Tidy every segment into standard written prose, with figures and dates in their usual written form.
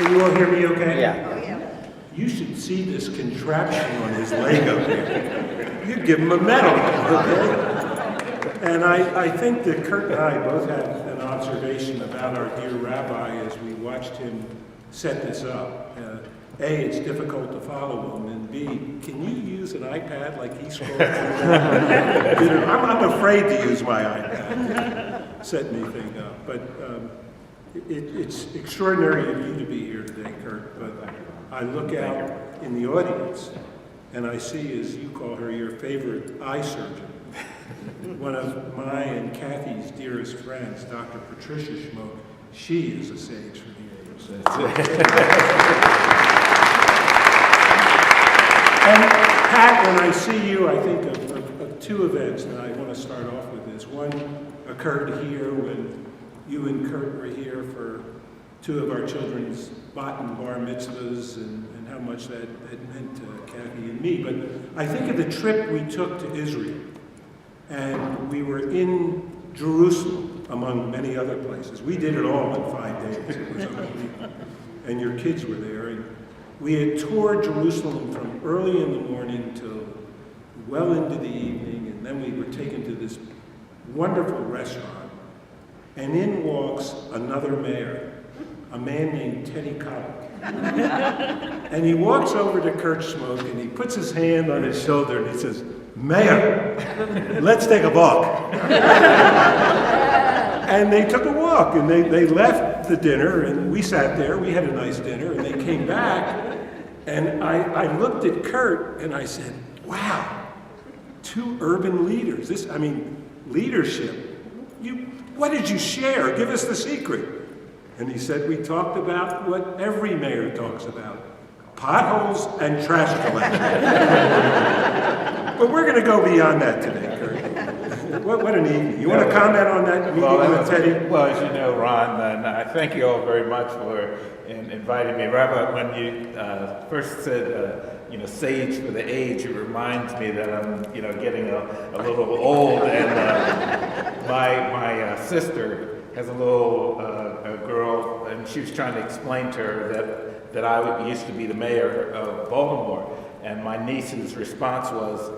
Can you all hear me okay? Yeah. Oh, yeah. You should see this contraption on his leg up there. You'd give him a medal, okay? And I think that Kurt and I both had an observation about our dear rabbi as we watched him set this up. A, it's difficult to follow him, and B, can you use an iPad like he scrolled through that? You know, I'm afraid to use my iPad to set anything up, but it's extraordinary of you to be here today, Kurt, but I look out in the audience and I see, as you call her, your favorite eye surgeon, one of my and Kathy's dearest friends, Dr. Patricia Schmoke. She is a sage for the age. And Pat, when I see you, I think of two events that I want to start off with this. One occurred here when you and Kurt were here for two of our children's bat and bar mitzvahs, and how much that meant to Kathy and me. But I think of the trip we took to Israel, and we were in Jerusalem, among many other places. We did it all in 5 days. It was unbelievable. And your kids were there. And we had toured Jerusalem from early in the morning till well into the evening, and then we were taken to this wonderful restaurant. And in walks another mayor, a man named Teddy Kollek. And he walks over to Kurt Schmoke and he puts his hand on his shoulder and he says, "Mayor, let's take a walk." And they took a walk, and they left the dinner, and we sat there, we had a nice dinner, and they came back, and I looked at Kurt and I said, "Wow, two urban leaders. Leadership. What did you share? Give us the secret." And he said, "We talked about what every mayor talks about, potholes and trash collection." But we're going to go beyond that today, Kurt. What an evening. You want to comment on that meeting with Teddy? Well, as you know, Ron, and I thank you all very much for inviting me. Rabbi, when you first said, sage for the age, it reminds me that I'm, getting a little old, and my sister has a little girl, and she was trying to explain to her that I used to be the mayor of Baltimore, and my niece's response was,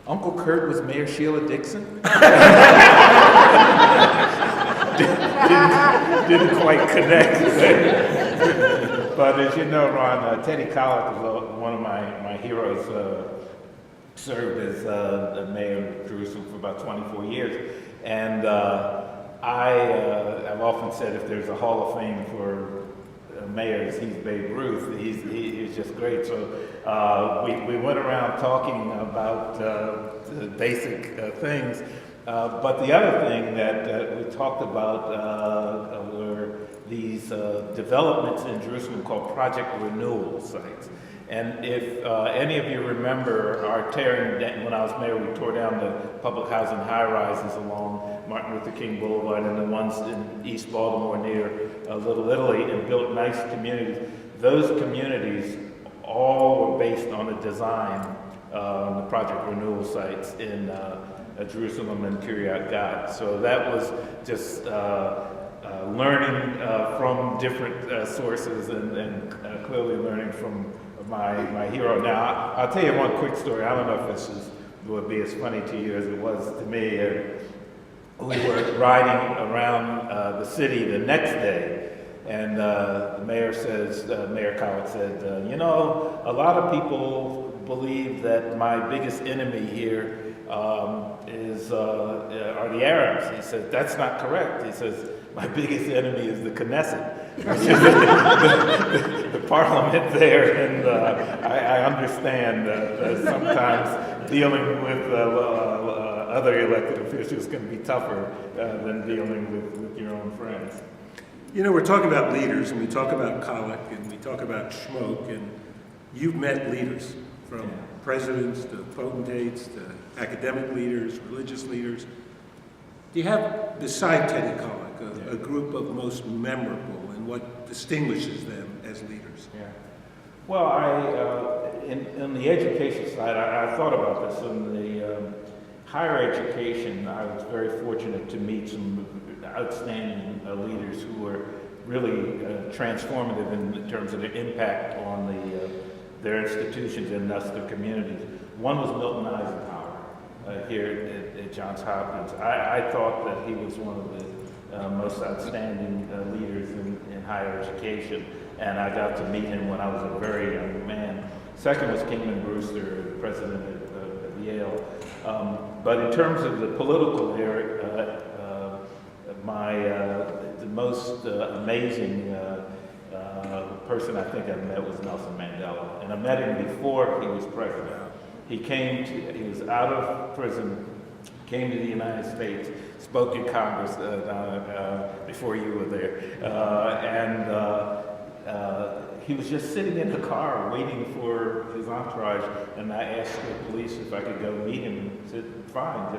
"Uncle Kurt was Mayor Sheila Dixon?" didn't quite connect. But as you know, Ron, Teddy Kollek is one of my heroes. Served as the mayor of Jerusalem for about 24 years. And I've often said if there's a Hall of Fame for mayors, he's Babe Ruth. He's just great. So we went around talking about the basic things. But the other thing that we talked about were these developments in Jerusalem called project renewal sites. And if any of you remember our tearing down, when I was mayor, we tore down the public housing high-rises along Martin Luther King Boulevard and the ones in East Baltimore near Little Italy, and built nice communities. Those communities all were based on a design on the project renewal sites in Jerusalem and Kiryat Gat. So that was just learning from different sources and clearly learning from my hero. Now, I'll tell you one quick story. I don't know if this would be as funny to you as it was to me. We were riding around the city the next day, and the mayor says, Mayor Kollek said, a lot of people believe that my biggest enemy here are the Arabs. He said, "That's not correct." He says, "My biggest enemy is the Knesset," which is the parliament there, and I understand sometimes dealing with other elected officials can be tougher than dealing with your own friends. We're talking about leaders, and we talk about Kollek, and we talk about Schmoke, and you've met leaders, from presidents to potentates to academic leaders, religious leaders. Do you have, beside Teddy Kollek, a group of most memorable, and what distinguishes them as leaders? Yeah. Well, in the education side, I thought about this. In the higher education, I was very fortunate to meet some outstanding leaders who were really transformative in terms of their impact on their institutions and thus their communities. One was Milton Eisenhower here at Johns Hopkins. I thought that he was one of the most outstanding leaders in higher education, and I got to meet him when I was a very young man. Second was Kingman Brewster, president of Yale. But in terms of the political area, the most amazing person I think I met was Nelson Mandela, and I met him before he was president. He was out of prison, came to the United States, spoke in Congress before you were there, and he was just sitting in the car waiting for his entourage, and I asked the police if I could go meet him, and he said, fine.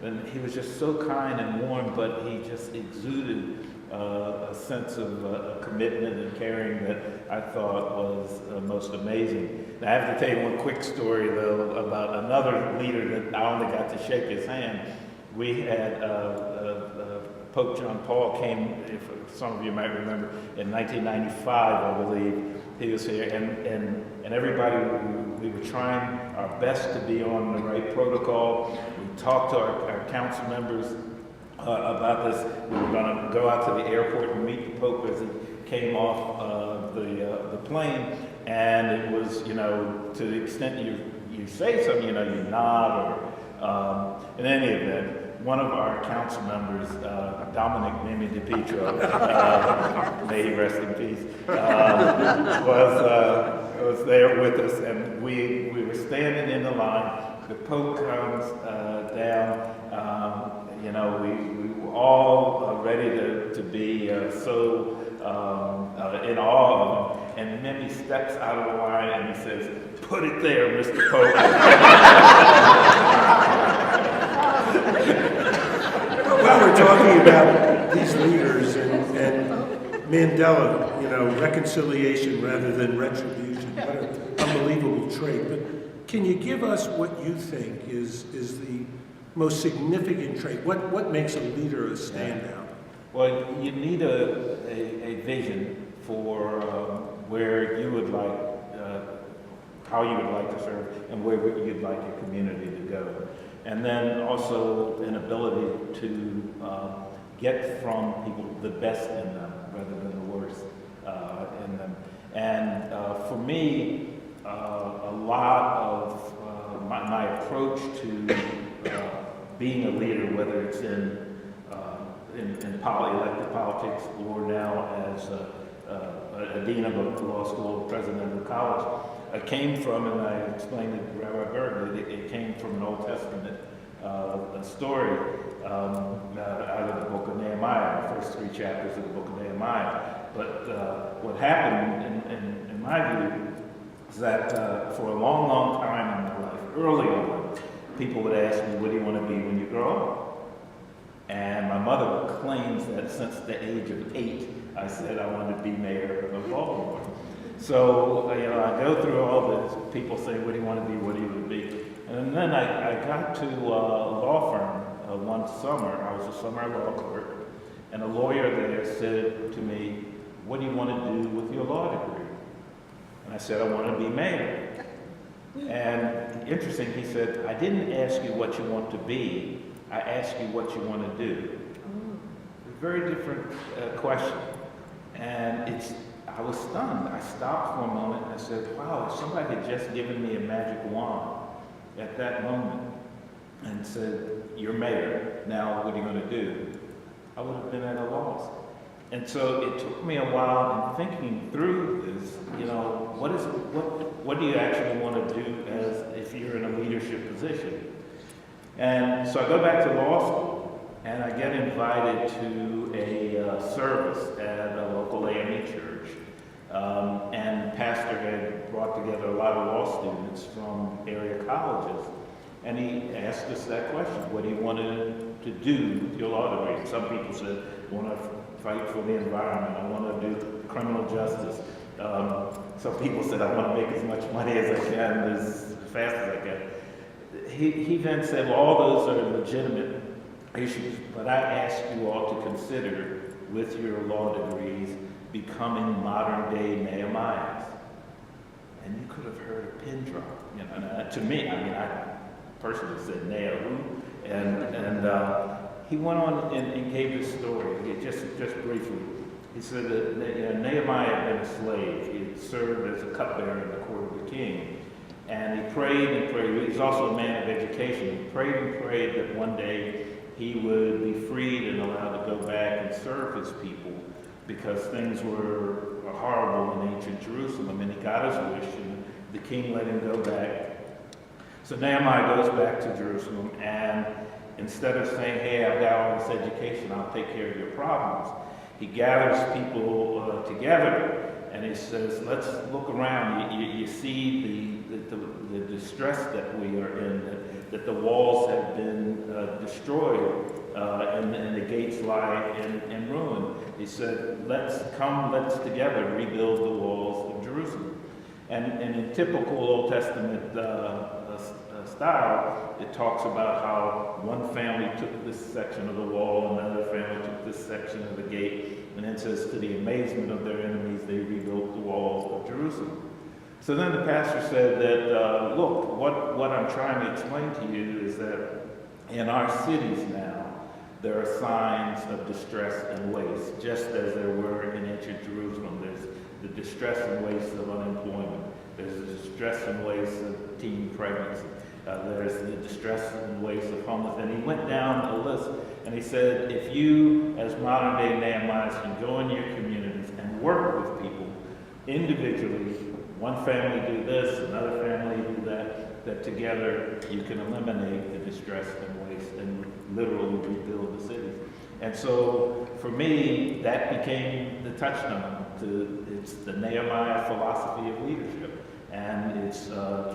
And he was just so kind and warm, but he just exuded a sense of commitment and caring that I thought was most amazing. Now, I have to tell you one quick story, though, about another leader that I only got to shake his hand. We had Pope John Paul came, if some of you might remember, in 1995, I believe. He was here, and everybody, we were trying our best to be on the right protocol. We talked to our council members about this. We were going to go out to the airport and meet the Pope as he came off the plane, and it was, to the extent you say something, you nod, or in any event, one of our council members, Dominic Mimi DiPietro, may he rest in peace, was there with us, and we were standing in the line. The Pope comes down. We were all ready to be so in awe of him, and Mimi steps out of the line and he says, "Put it there, Mr. Pope." Well, we're talking about these leaders and Mandela, reconciliation rather than retribution. What an unbelievable trait. But can you give us what you think is the most significant trait? What makes a leader a standout? Well, you need a vision for where you would like, how you would like to serve, and where you'd like your community to go. And then also an ability to get from people the best in them rather than the worst in them. And for me, a lot of my approach to being a leader, whether it's in elected politics or now as a dean of a law school, president of a college, I came from, and I explained it to Rabbi Berg, that it came from an Old Testament a story out of the book of Nehemiah, the first 3 chapters of the book of Nehemiah. But what happened, in my view, is that for a long, long time in my life, early on, people would ask me, "What do you want to be when you grow up?" And my mother claims that since the age of 8, I said I wanted to be mayor of Baltimore. So, I go through all this, people say, "What do you want to be? What do you want to be?" And then I got to a law firm one summer. I was a summer law clerk, and a lawyer there said to me, "What do you want to do with your law degree?" And I said, "I want to be mayor." And interesting, he said, "I didn't ask you what you want to be, I asked you what you want to do." A very different question. And I was stunned. I stopped for a moment and I said, wow, if somebody had just given me a magic wand at that moment and said, "You're mayor, now what are you going to do?" I would have been at a loss. And so it took me a while in thinking through this, what do you actually want to do as if you're in a leadership position? And so I go back to law school and I get invited to a service at a local AME church. And the pastor had brought together a lot of law students from area colleges. And he asked us that question, what do you want to do with your law degree? And some people said, "I want to fight for the environment, I want to do criminal justice." Some people said, "I want to make as much money as I can, as fast as I can." He then said, "Well, all those are legitimate issues, but I ask you all to consider with your law degrees, becoming modern-day Nehemiahs. And you could have heard a pin drop. You know, and, to me, I mean, I personally said Nehu, and he went on and gave this story, just briefly. He said that Nehemiah had been a slave. He had served as a cupbearer in the court of the king. And he prayed and prayed. He was also a man of education. He prayed and prayed that one day he would be freed and allowed to go back and serve his people, because things were horrible in ancient Jerusalem. And he got his wish, and the king let him go back. So Nehemiah goes back to Jerusalem, and instead of saying, hey, I've got all this education, I'll take care of your problems, he gathers people together, and he says, let's look around. You see the distress that we are in, that the walls have been destroyed, and the gates lie in ruin. He said, let's together rebuild the walls of Jerusalem. And in typical Old Testament style, it talks about how one family took this section of the wall, another family took this section of the gate, and it says, to the amazement of their enemies, they rebuilt the walls of Jerusalem. So then the pastor said that, look, what I'm trying to explain to you is that in our cities now, there are signs of distress and waste, just as there were in ancient Jerusalem. There's the distress and waste of unemployment. There's the distress and waste of teen pregnancy. There's the distress and waste of homelessness. And he went down a list, and he said, if you, as modern-day Nehemiahs, can go in your communities and work with people individually, one family do this, another family do that together you can eliminate the distress and waste and literally rebuild the cities. And so, for me, that became the touchstone. It's the Nehemiah philosophy of leadership. And it's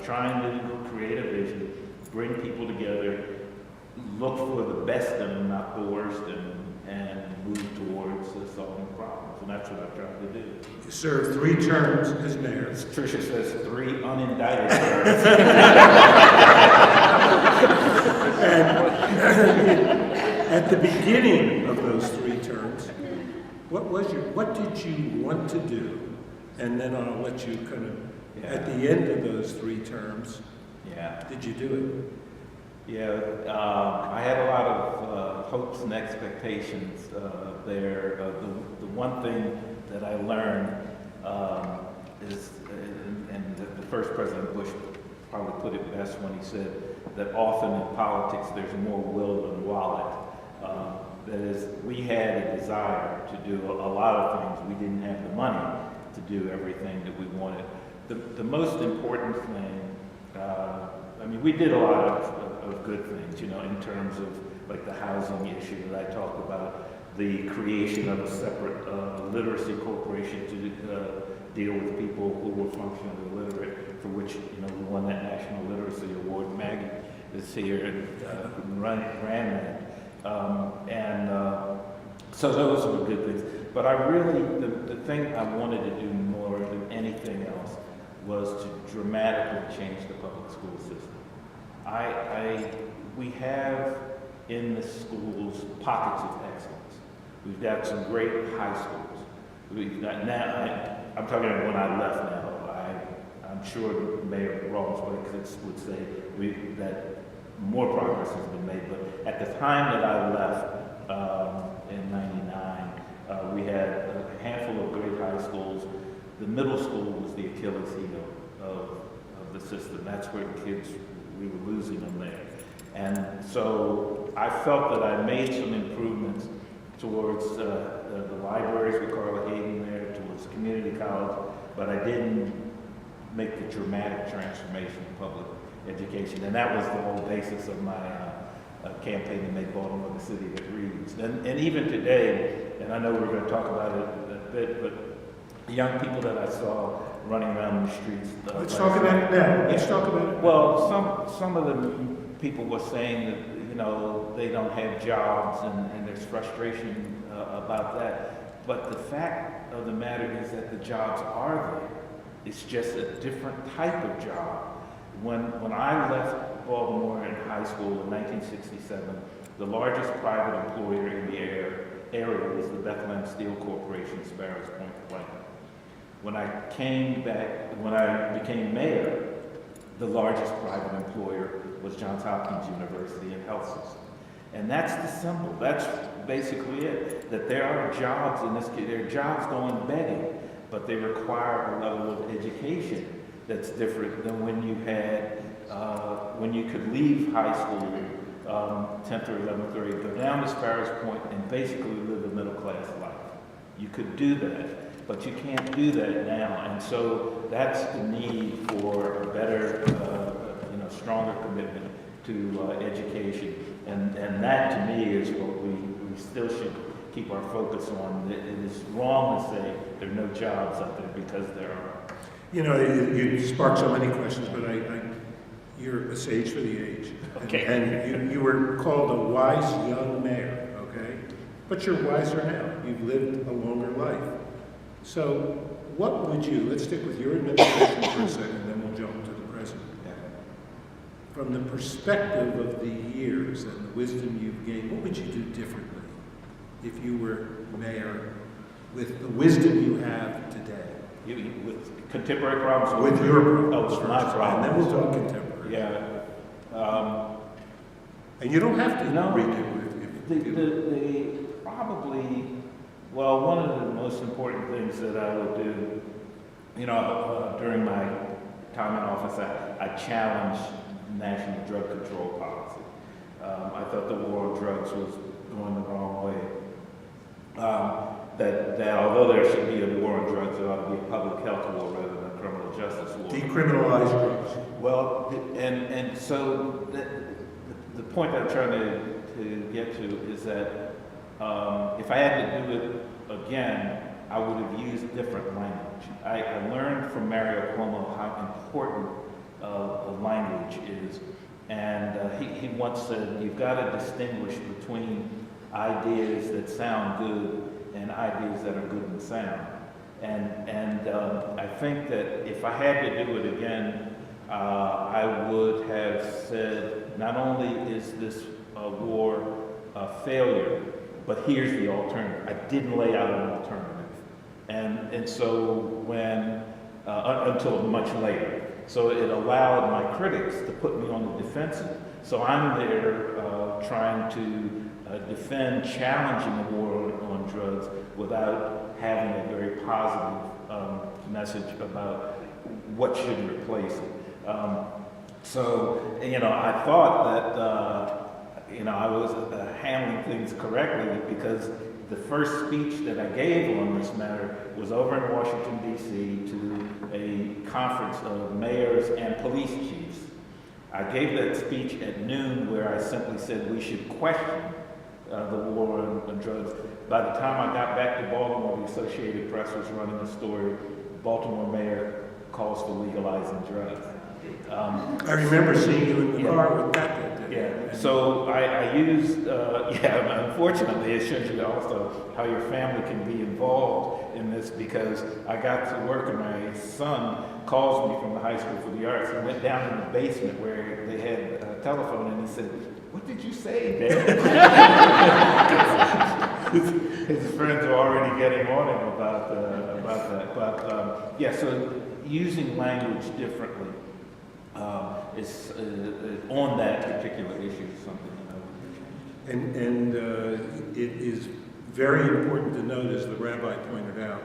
trying to create a vision, bring people together, look for the best in them, not the worst in them, and move towards solving problems. And that's what I've tried to do. You served 3 terms as mayor. Tricia says 3 unindicted terms. And at the beginning of those 3 terms, what did you want to do? And then I'll let you kind of, at the end of those 3 terms, did you do it? Yeah, I had a lot of hopes and expectations there. The one thing that I learned is, and the first President Bush probably put it best when he said that often in politics there's more will than wallet. That is, we had a desire to do a lot of things. We didn't have the money to do everything that we wanted. The most important thing, I mean, we did a lot of good things, you know, in terms of like the housing issue that I talked about, the creation of a separate literacy corporation to deal with people who were functionally illiterate, for which, you know, we won that National Literacy Award. Maggie is here and ran that. So those were good things. But I really, the thing I wanted to do more than anything else was to dramatically change the public school system. We have in the schools pockets of excellence. We've got some great high schools. We've got now, I'm talking about when I left now. I'm sure Mayor Rawlsworth would say that more progress has been made, but at the time that I left in '99, we had a handful of great high schools. The middle school was the Achilles heel of the system. That's where kids, we were losing them there. And so I felt that I made some improvements towards the libraries with Carla Hayden there, towards community college, but I didn't make the dramatic transformation in public education. And that was the whole basis of my campaign to make Baltimore the city that reads. And even today, and I know we're going to talk about it a bit, but the young people that I saw running around the streets. Let's talk about it now. Let's talk about it. Well, some of the people were saying that, you know, they don't have jobs and there's frustration about that. But the fact of the matter is that the jobs are there. It's just a different type of job. When I left Baltimore in high school in 1967, the largest private employer in the area area was the Bethlehem Steel Corporation, Sparrows Point plant. When I came back, when I became mayor, the largest private employer was Johns Hopkins University in health system. And that's the symbol. That's basically it. That there are jobs in this, there are jobs going begging, but they require a level of education that's different than when you had, when you could leave high school, 10th or 11th grade, go down to Sparrows Point and basically live a middle class life. You could do that, but you can't do that now. And so that's the need for a better, stronger commitment to education. And that to me is what we still should keep our focus on. It is wrong to say there are no jobs out there, because there are. You know, you sparked so many questions, but you're a sage for the age. Okay. And you were called a wise young mayor, okay? But you're wiser now. You've lived a longer life. So what would you, let's stick with your administration for a second, then we'll jump to the present. From the perspective of the years and the wisdom you've gained, what would you do differently if you were mayor with the wisdom you have today? With contemporary problems? With your problems. Oh, with my problems. And then we'll talk contemporary. Yeah. And you don't have to redo it. Probably, well, one of the most important things that I would do, during my time in office, I challenged national drug control policy. I thought the war on drugs was going the wrong way. That although there should be a war on drugs, there ought to be a public health war rather than a criminal justice war. Decriminalize drugs. Well, and so the point I'm trying to get to is that if I had to do it again, I would have used different language. I learned from Mario Cuomo how important language is, and he once said, you've got to distinguish between ideas that sound good and ideas that are good and sound. And I think that if I had to do it again, I would have said, not only is this war a failure, but here's the alternative. I didn't lay out an alternative. And so when, until much later. So it allowed my critics to put me on the defensive. So I'm there trying to defend challenging the war on drugs without having a very positive message about what should replace it. I thought that, I was handling things correctly, because the first speech that I gave on this matter was over in Washington, D.C. to a conference of mayors and police chiefs. I gave that speech at noon, where I simply said we should question the war on drugs. By the time I got back to Baltimore, the Associated Press was running a story, Baltimore mayor calls for legalizing drugs. I remember seeing you in the car with that. Yeah, so I used, unfortunately, it shows you also how your family can be involved in this, because I got to work and my son calls me from the High School for the Arts and went down in the basement where they had a telephone, and he said, "What did you say, Dad?" His friends are already getting on him about that. But so using language differently is on that particular issue is something. And it is very important to note, as the rabbi pointed out,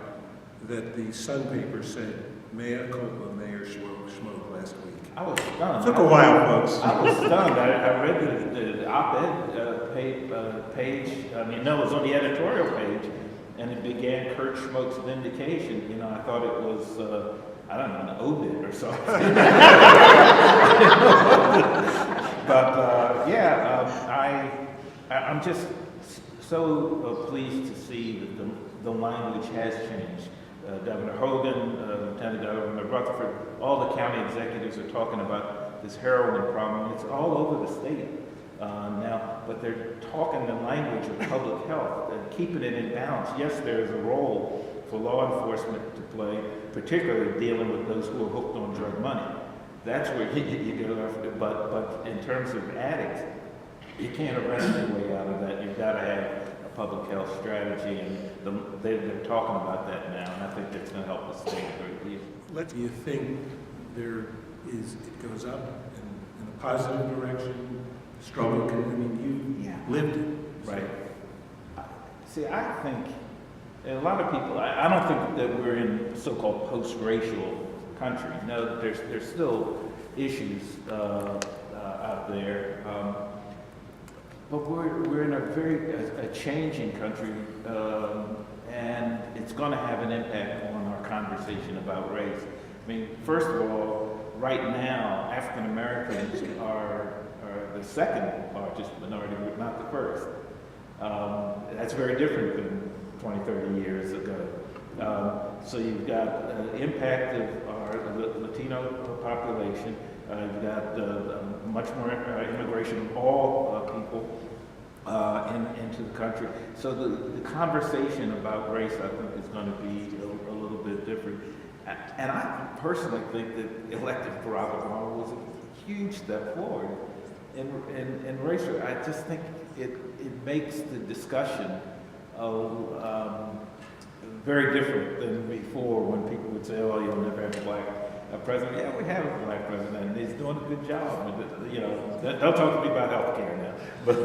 that the Sun paper said, "Mea culpa, Mayor Schmoke" last week. I was stunned. It took a while, folks. I was stunned. I read the op-ed page. It was on the editorial page, and it began Kurt Schmoke's vindication. I thought it was, an obit or something. But I'm just so pleased to see that the language has changed. Governor Hogan, Lieutenant Governor Rutherford, all the county executives are talking about this heroin problem. It's all over the state now, but they're talking the language of public health and keeping it in balance. Yes, there's a role for law enforcement to play, particularly dealing with those who are hooked on drug money. That's where you go after. But in terms of addicts, you can't arrest your way out of that. You've got to have a public health strategy, and they're talking about that now, and I think that's going to help us stay a great deal. Do you think it goes up in a positive direction? Struggle, you lived it. Right. See, I think, and a lot of people, I don't think that we're in so-called post-racial country. No, there's still issues out there, but we're in a changing country, and it's going to have an impact on our conversation about race. I mean, first of all, right now, African Americans are the second largest minority group, not the first. That's very different than 20, 30 years ago. So you've got impact of our Latino population. You've got much more immigration of all people into the country. So the conversation about race, I think, is going to be a little bit different. And I personally think that electing Barack Obama was a huge step forward in race. I just think it makes the discussion very different than before, when people would say, "Oh, you'll never have a black president." Yeah, we have a black president, and he's doing a good job. You know, don't talk to me about health care now. But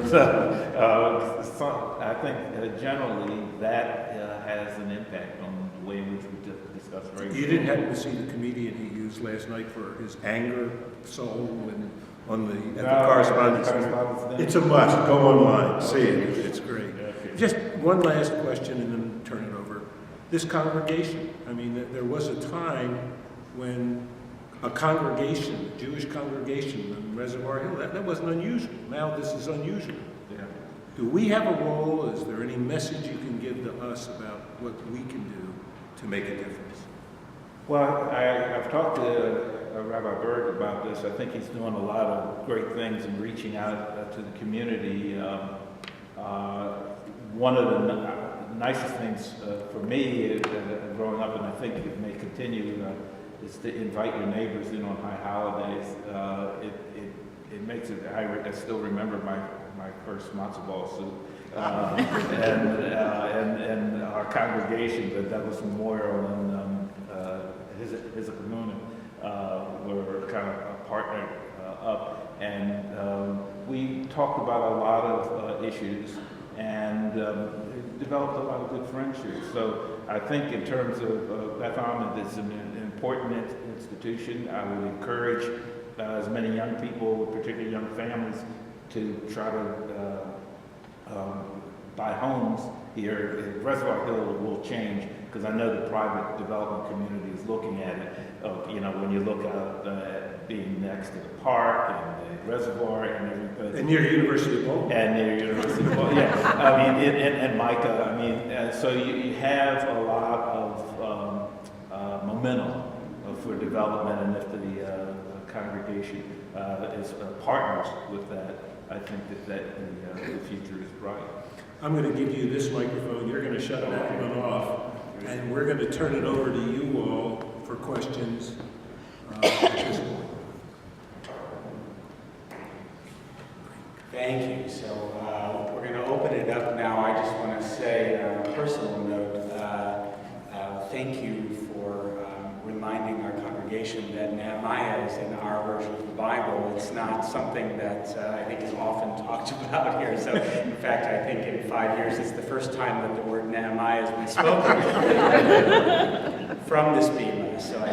I think generally that has an impact on the way in which we discuss race. You didn't happen to see the comedian he used last night for his anger soul at the correspondence dinner? It's a must. Go online, see it. It's great. Just one last question, and then turn it over. This congregation. I mean, there was a time when a congregation, a Jewish congregation in Reservoir Hill, that wasn't unusual. Now this is unusual. Yeah. Do we have a role? Is there any message you can give to us about what we can do to make a difference? Well, I've talked to Rabbi Berg about this. I think he's doing a lot of great things in reaching out to the community. One of the nicest things for me growing up, and I think it may continue, is to invite your neighbors in on high holidays. It makes it. I still remember my first matzo ball soup, and our congregation, the Douglas Memorial and his community were kind of partnered up, and we talked about a lot of issues and developed a lot of good friendships. So I think in terms of Beth Ahmed is an important institution. I would encourage as many young people, particularly young families, to try to buy homes here. Reservoir Hill will change, because I know the private development community is looking at it. You know, when you look at being next to the park and the reservoir and everything. And near University of Baltimore. And near University of Baltimore, yeah. I mean, and Micah, I mean, so you have a lot of momentum for development, and if the congregation is partners with that, I think that the future is bright. I'm going to give you this microphone. You're going to shut that one off, and we're going to turn it over to you all for questions at this point. Thank you. So we're going to open it up now. I just want to say on a personal note, thank you for reminding our congregation that Nehemiah is in our version of the Bible. It's not something that I think is often talked about here. So in fact, I think in 5 years it's the first time that the word Nehemiah has been spoken from this bema. So I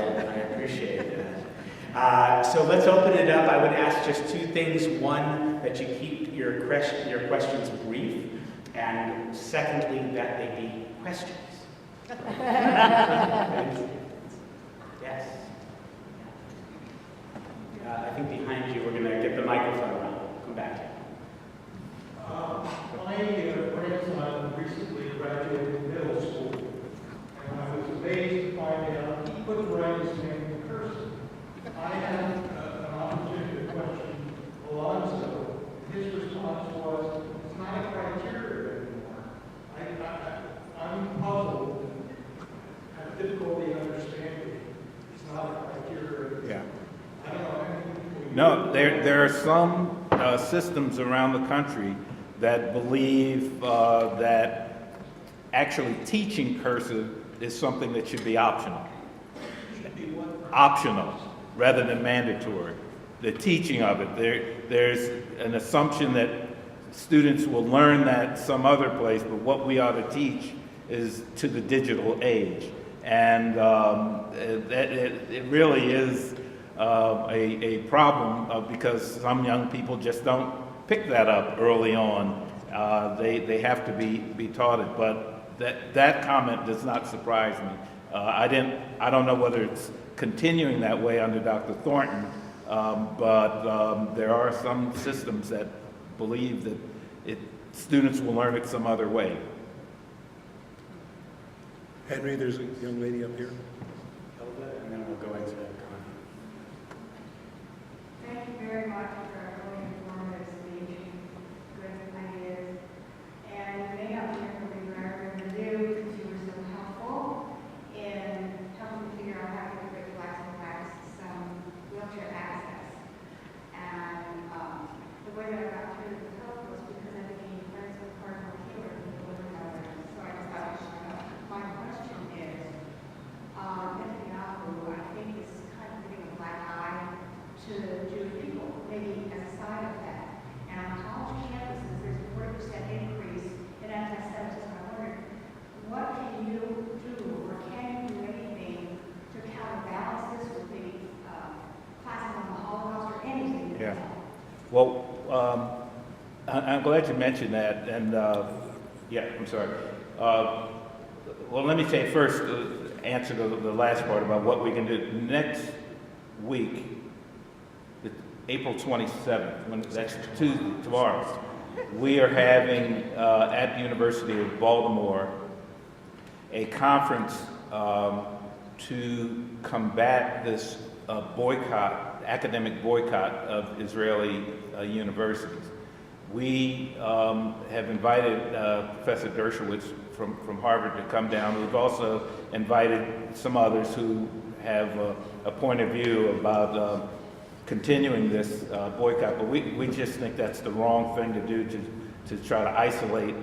appreciate that. So let's open it up. I would ask just two things. One, that you keep your questions brief, and secondly, that they be questions. Yes. I think behind you, we're going to get the microphone around. Come back. My grandson recently graduated from middle school, and I was amazed to find out he couldn't write his name in cursive. I had an opportunity to question Alonzo. His response was, "It's not a criteria anymore." I'm puzzled and have difficulty understanding it's not a criteria. Yeah. I don't know. No, there are some systems around the country that believe that actually teaching cursive is something that should be optional. Optional rather than mandatory. The teaching of it. There's an assumption that students will learn that some other place, but what we ought to teach is to the digital age. And it really is a problem because some young people just don't pick that up early on. They have to be taught it, but that comment does not surprise me. I don't know whether it's continuing that way under Dr. Thornton, but there are some systems that believe that students will learn it some other way. Henry, there's a young lady up here. And then we'll go into Connie. Thank you very much for a really informative speech, good ideas. And you may not hear from me, but I remember you because you were so helpful in helping me figure out how to get Blacks and Blacks some wheelchair access. And the way that I got through the help was because I became friends with Cardinal Keeler, who was another. So I just thought I should know. My question is, Netanyahu, I think, is kind of giving a black eye to Jewish people, maybe as a side effect. And on college campuses, there's a 40% increase in anti-Semitism. I wondered, what can you do, or can you do anything to counterbalance this with the classes on the Holocaust or anything? Yeah. Well, I'm glad you mentioned that. And yeah, I'm sorry. Well, let me say first, answer the last part about what we can do. Next week, April 27th, that's Tuesday, tomorrow, we are having at the University of Baltimore a conference to combat this academic boycott of Israeli universities. We have invited Professor Dershowitz from Harvard to come down. We've also invited some others who have a point of view about continuing this boycott, but we just think that's the wrong thing to do to try to isolate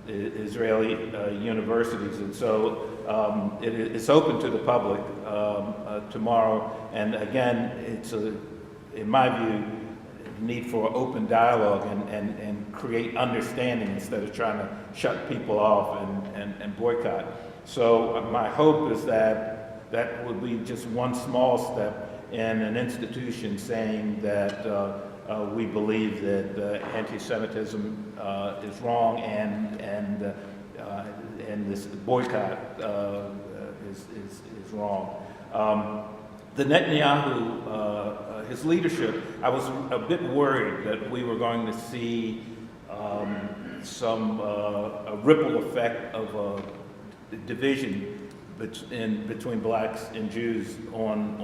Israeli universities. And so it's open to the public tomorrow, and again, it's in my view, need for open dialogue and create understanding instead of trying to shut people off and boycott. So my hope is that that will be just one small step in an institution saying that we believe that anti-Semitism is wrong and this boycott is wrong. The Netanyahu, his leadership, I was a bit worried that we were going to see a ripple effect of division between blacks and Jews on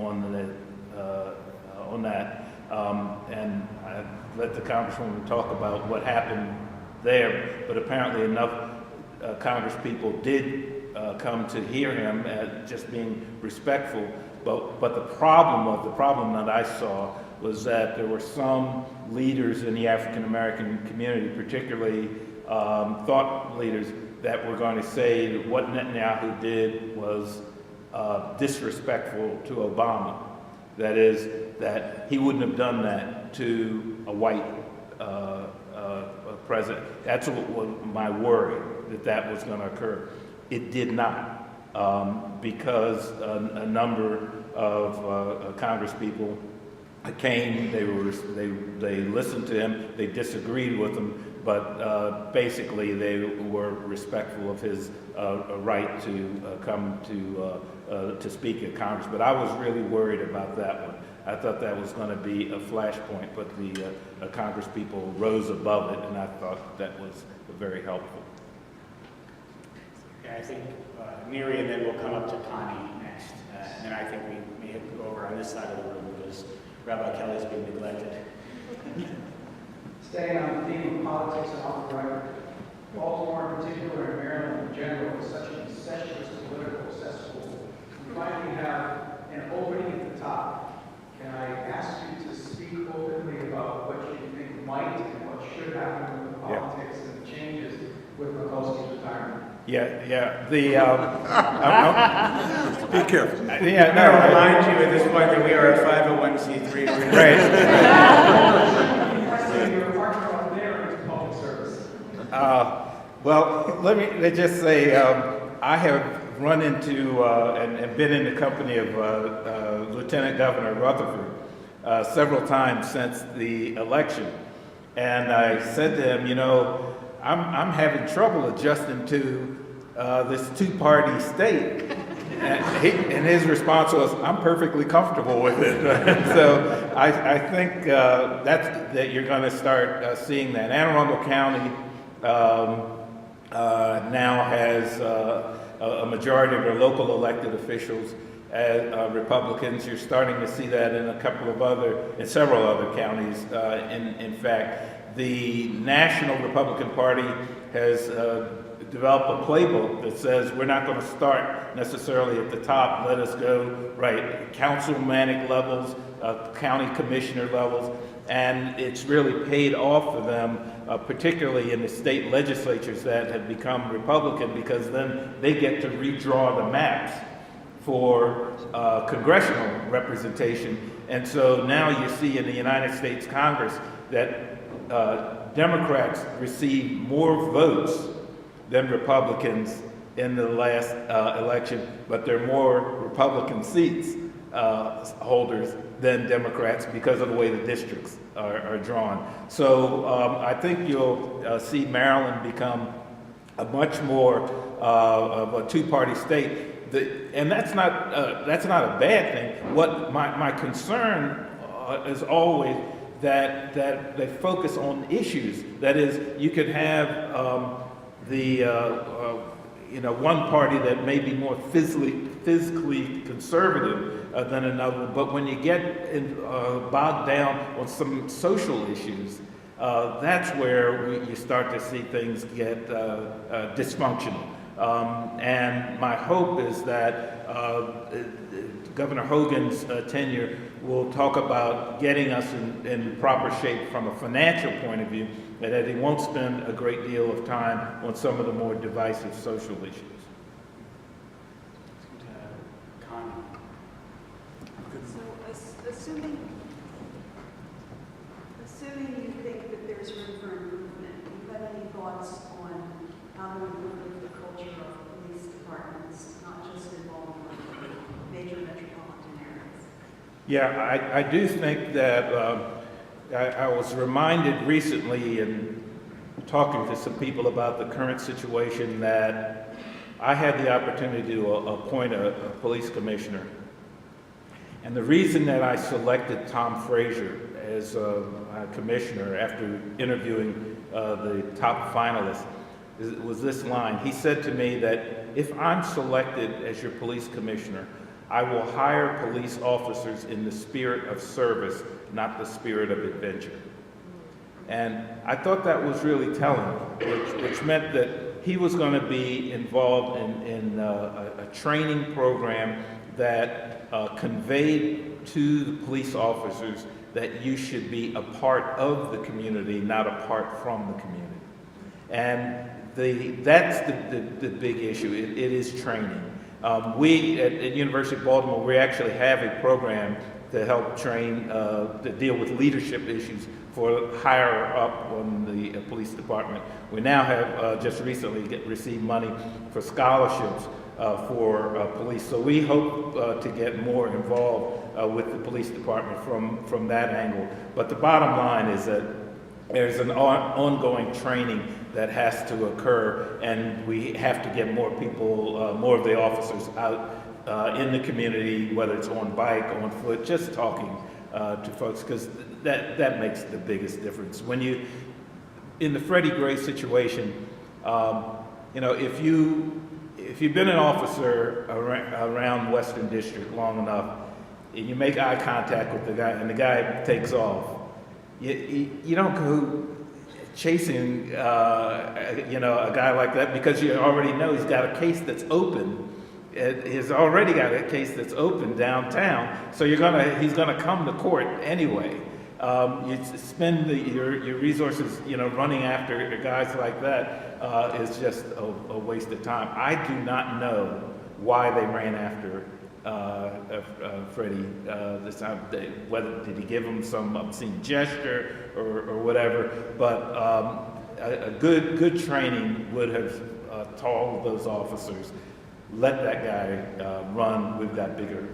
that. And I let the Congresswoman talk about what happened there, but apparently enough Congress people did come to hear him as just being respectful. But the problem that I saw was that there were some leaders in the African American community, particularly thought leaders, that were going to say that what Netanyahu did was disrespectful to Obama. That is, that he wouldn't have done that to a white president. That's what was my worry, that was going to occur. It did not. Because a number of Congress people came, they listened to him, they disagreed with him, but basically they were respectful of his right to come to speak at Congress. But I was really worried about that one. I thought that was going to be a flashpoint, but the Congress people rose above it, and I thought that was very helpful. Yeah, I think Neri, and then we'll come up to Connie next. And then I think we may go over on this side of the room because Rabbi Kelly's been neglected. Staying on the theme of politics and off the record, Baltimore in particular and Maryland in general is such an incestuous political cesspool. We finally have an opening at the top. Can I ask you to speak openly about what you think might and what should happen with the Yeah. Be careful. Yeah, I no. remind you at this point that we are a 501c3. Right. I say your partner up there is public service. Well, let's just say I have run into and been in the company of Lieutenant Governor Rutherford several times since the election, and I said to him, you know, I'm having trouble adjusting to this two-party state. And his response was, I'm perfectly comfortable with it. So I think that you're going to start seeing that. Anne Arundel County now has a majority of their local elected officials as Republicans. You're starting to see that in several other counties. In fact, the National Republican Party has developed a playbook that says we're not going to start necessarily at the top. Let us go councilmanic levels, county commissioner levels, and it's really paid off for them, particularly in the state legislatures that have become Republican, because then they get to redraw the maps for congressional representation. And so now you see in the United States Congress that Democrats receive more votes than Republicans in the last election, but there are more Republican seats holders than Democrats because of the way the districts are drawn. So I think you'll see Maryland become a much more of a two-party state. And that's not a bad thing. What my concern is always that they focus on issues. That is, you could have one party that may be more physically conservative than another, but when you get bogged down on some social issues, that's where you start to see things get dysfunctional. And my hope is that Governor Hogan's tenure will talk about getting us in proper shape from a financial point of view, and that he won't spend a great deal of time on some of the more divisive social issues. So assuming you think that there's room for improvement, do you have any thoughts on how to improve the culture of police departments, not just in Baltimore, but major metropolitan areas? Yeah, I do think that I was reminded recently in talking to some people about the current situation that I had the opportunity to appoint a police commissioner. And the reason that I selected Tom Frazier as a commissioner after interviewing the top finalists was this line. He said to me that if I'm selected as your police commissioner, I will hire police officers in the spirit of service, not the spirit of adventure. And I thought that was really telling, which meant that he was going to be involved in a training program that conveyed to the police officers that you should be a part of the community, not apart from the community. And that's the big issue. It is training. We at University of Baltimore, we actually have a program to help train, to deal with leadership issues for higher up on the police department. We now have just recently received money for scholarships for police. So we hope to get more involved with the police department from that angle. But the bottom line is that there's an ongoing training that has to occur, and we have to get more people, more of the officers out in the community, whether it's on bike, on foot, just talking to folks, because that makes the biggest difference. When you, in the Freddie Gray situation, if you've been an officer around Western District long enough, and you make eye contact with the guy, and the guy takes off, you don't go chasing, a guy like that, because you already know he's got a case that's open. He's already got a case that's open downtown, so he's gonna come to court anyway. You spend your resources, running after guys like that. is just a waste of time. I do not know why they ran after Freddie this time. Whether did he give him some obscene gesture or whatever, but a good training would have taught all of those officers, let that guy run. We've got bigger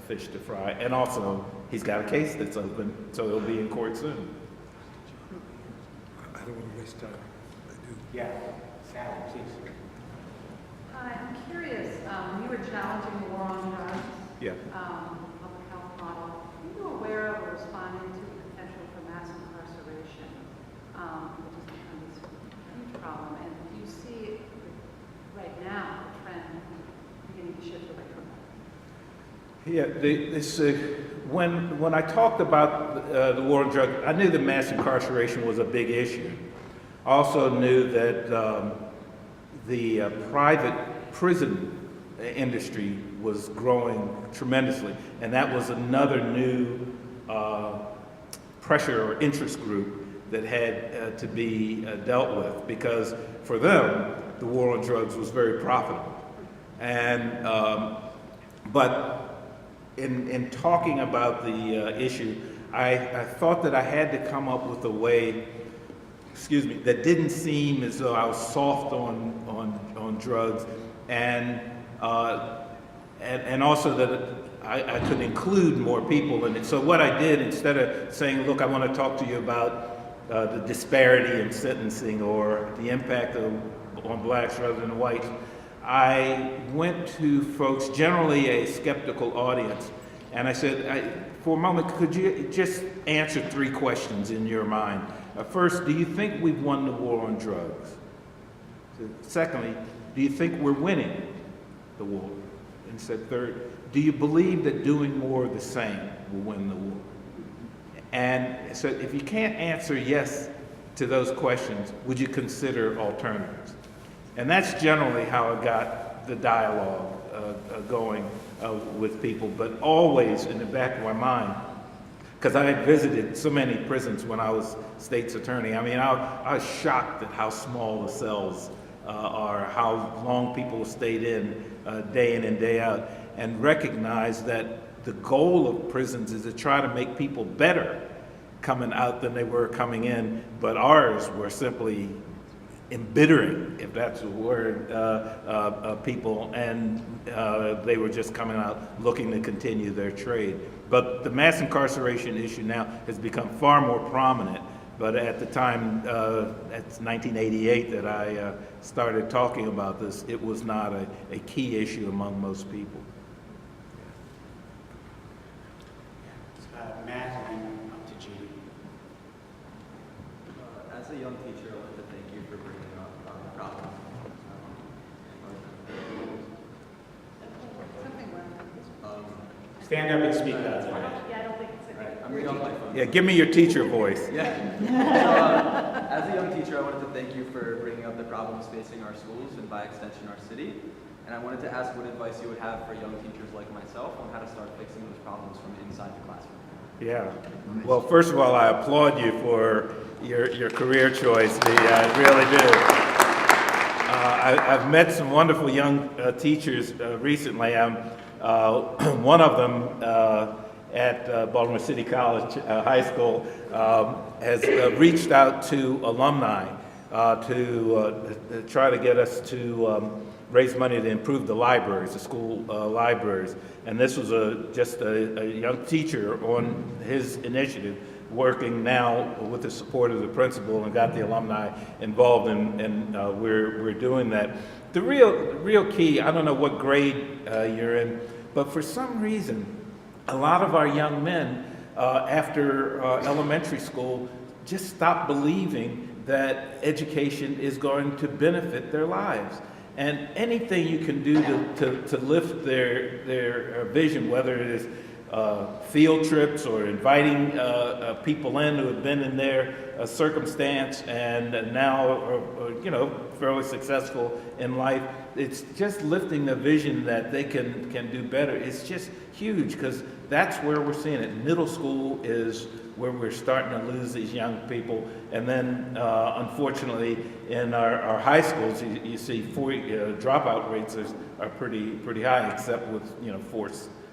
fish to fry, and also he's got a case that's open, so he'll be in court soon. I don't want to waste time. I do. Yeah, Sally, please. Hi, I'm curious, you were challenging the war on drugs, Yeah. public health model. Are you aware of or responding to the potential for mass incarceration, which has become this huge problem? And do you see right now the trend beginning to shift away from that? Yeah, when I talked about the war on drugs, I knew that mass incarceration was a big issue. I also knew that the private prison industry was growing tremendously, and that was another new pressure or interest group that had to be dealt with, because for them, the war on drugs was very profitable. And but in talking about the issue, I thought that I had to come up with a way, that didn't seem as though I was soft on drugs, and also that I could include more people in it. So what I did, instead of saying, look, I want to talk to you about the disparity in sentencing or the impact on blacks rather than whites, I went to folks, generally a skeptical audience, and I said, for a moment, could you just answer 3 questions in your mind? First, do you think we've won the war on drugs? Secondly, do you think we're winning the war? And said third, do you believe that doing more of the same will win the war? And so if you can't answer yes to those questions, would you consider alternatives? And that's generally how I got the dialogue going with people, but always in the back of my mind, because I had visited so many prisons when I was state's attorney. I mean, I was shocked at how small the cells are, how long people stayed in day and day out, and recognized that the goal of prisons is to try to make people better coming out than they were coming in, but ours were simply embittering, if that's a word, people, and they were just coming out looking to continue their trade. But the mass incarceration issue now has become far more prominent. But at the time, that's 1988 that I started talking about this, it was not a key issue among most people. Matt, and then up to Judy. As a young teacher, I wanted to thank you for bringing up the problem. Stand up and speak up. Yeah, I don't think it's Right, I'm reading off my phone. Yeah, give me your teacher voice. Yeah. As a young teacher, I wanted to thank you for bringing up the problems facing our schools and by extension our city. And I wanted to ask what advice you would have for young teachers like myself on how to start fixing those problems from inside the classroom. Yeah. Well, first of all, I applaud you for your career choice. I really do. I've met some wonderful young teachers recently. One of them at Baltimore City College High School has reached out to alumni to try to get us to raise money to improve the libraries, the school libraries. And this was just a young teacher on his initiative, working now with the support of the principal, and got the alumni involved, and we're doing that. The real key, I don't know what grade you're in, but for some reason, a lot of our young men after elementary school just stop believing that education is going to benefit their lives. And anything you can do to lift their vision, whether it is field trips or inviting people in who have been in their circumstance and now are fairly successful in life. It's just lifting the vision that they can do better. It's just huge because that's where we're seeing it. Middle school is where we're starting to lose these young people. And then, unfortunately, in our high schools, you see dropout rates are pretty high, except with,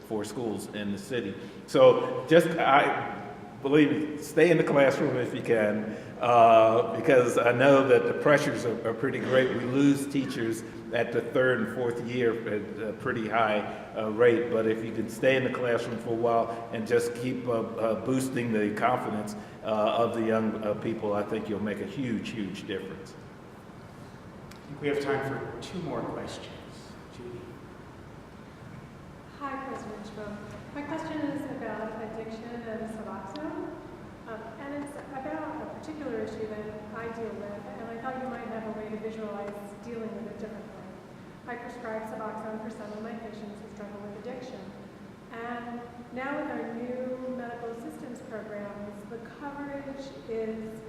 four schools in the city. So I believe me, stay in the classroom if you can, because I know that the pressures are pretty great. We lose teachers at the third and fourth year at a pretty high rate, but if you can stay in the classroom for a while and just keep boosting the confidence of the young people, I think you'll make a huge, huge difference. I think we have time for 2 more questions. Judy. Hi, President Schmoke. My question is about addiction and Suboxone, and it's about a particular issue that I deal with, and I thought you might have a way to visualize dealing with it differently. I prescribe Suboxone for some of my patients who struggle with addiction, and now with our new medical assistance programs, the coverage is,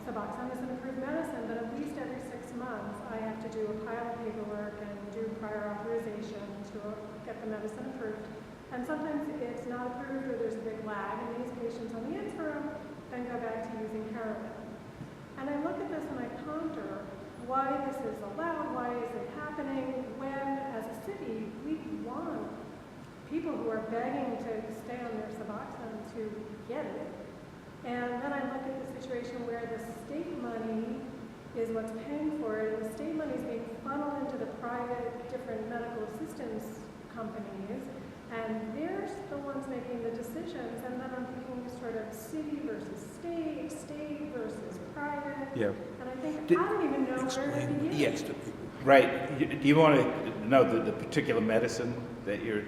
Suboxone is an approved medicine, but at least every 6 months I have to do a pile of paperwork and do prior authorization to get the medicine approved. And sometimes it's not approved or there's a big lag, and these patients on the interim then go back to using heroin. And I look at this and I ponder why this is allowed, why is it happening, when as a city we want people who are begging to stay on their Suboxone to get it. And then I look at the situation where the state money is what's paying for it, and the state money is being funneled into the private different medical assistance companies, and they're the ones making the decisions, and then I'm thinking sort of city versus state, state versus private. Yeah. And I think, I don't even know where to begin. Yes, to people. Right. Do you want to know the particular medicine that you're...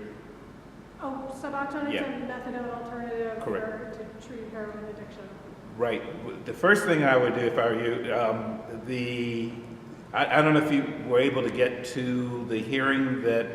Oh, Suboxone is Yeah. a methadone alternative Correct. to treat heroin addiction. Right. The first thing I would do if I were you, I don't know if you were able to get to the hearing that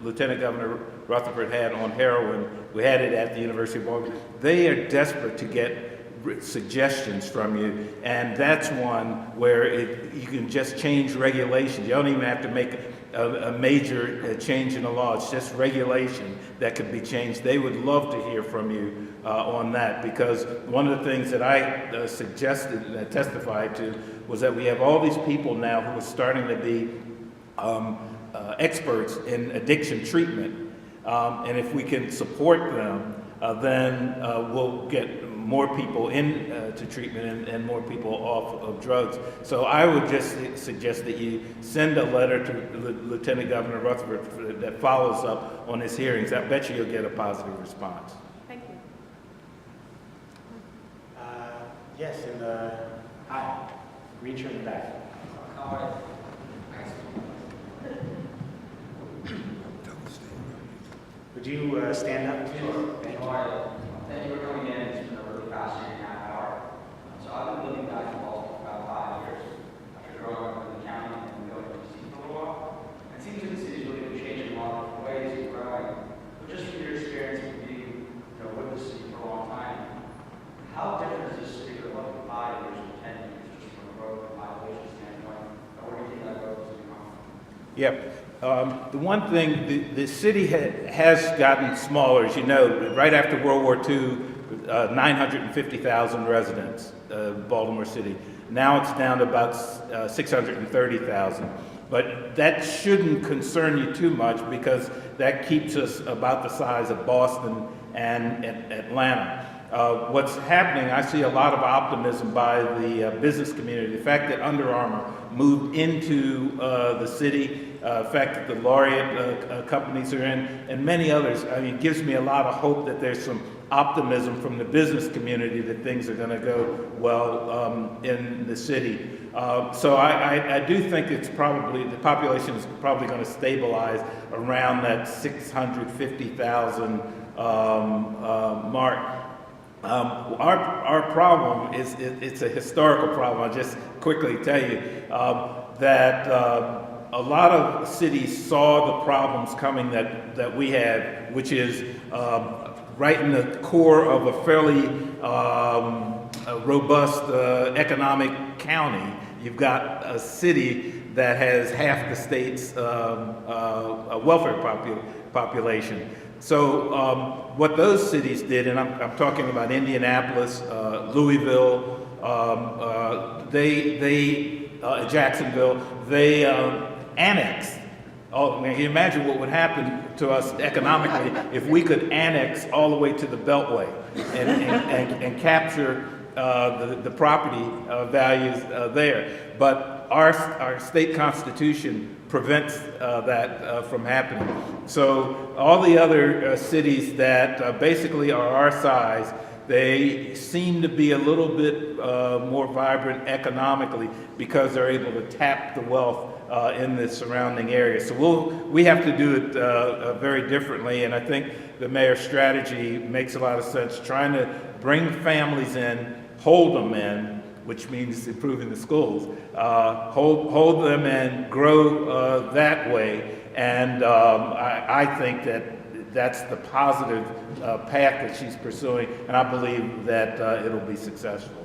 Lieutenant Governor Rutherford had on heroin. We had it at the University of Baltimore. They are desperate to get suggestions from you, and that's one where you can just change regulations. You don't even have to make a major change in the law. It's just regulation that could be changed. They would love to hear from you on that, because one of the things that I suggested and I testified to was that we have all these people now who are starting to be experts in addiction treatment, and if we can support them, then we'll get more people in to treatment and more people off of drugs. So I would just suggest that you send a letter to Lieutenant Governor Rutherford that follows up on his hearings. I bet you you'll get a positive response. Thank you. Yes, in the green shirt in the back. Would you stand up, please? Thank you. Thank you for coming in. It's been a really fascinating half hour. So I've been living back in Baltimore for about 5 years after growing up in the county and going to DC for a little while. It seems like the city's really been changing in a lot of different ways and growing. But just from your experience of being with the city for a long time, how different is this city than what 5 years or 10 years, just from a growth and population standpoint? Or where do you think that growth is going to come from? Yep. The one thing, the city has gotten smaller, as you know. Right after World War II, 950,000 residents, Baltimore City. Now it's down to about 630,000. But that shouldn't concern you too much, because that keeps us about the size of Boston and Atlanta. What's happening, I see a lot of optimism by the business community. The fact that Under Armour moved into the city, the fact that the Laureate companies are in, and many others, I mean, it gives me a lot of hope that there's some optimism from the business community that things are going to go well in the city. So I do think it's probably, the population is probably going to stabilize around that 650,000 mark. Our problem it's a historical problem. I'll just quickly tell you that a lot of cities saw the problems coming that we had, which is right in the core of a fairly a robust economic county. You've got a city that has half the state's welfare population. So what those cities did, and I'm talking about Indianapolis, Louisville, Jacksonville, they annexed. Oh, man, can you imagine what would happen to us economically if we could annex all the way to the Beltway and capture the property values there? But our state constitution prevents that from happening. So all the other cities that basically are our size, they seem to be a little bit more vibrant economically because they're able to tap the wealth in the surrounding area. So we have to do it very differently, and I think the mayor's strategy makes a lot of sense, trying to bring families in, hold them in, which means improving the schools, hold them and grow that way. And I think that's the positive path that she's pursuing, and I believe that it'll be successful.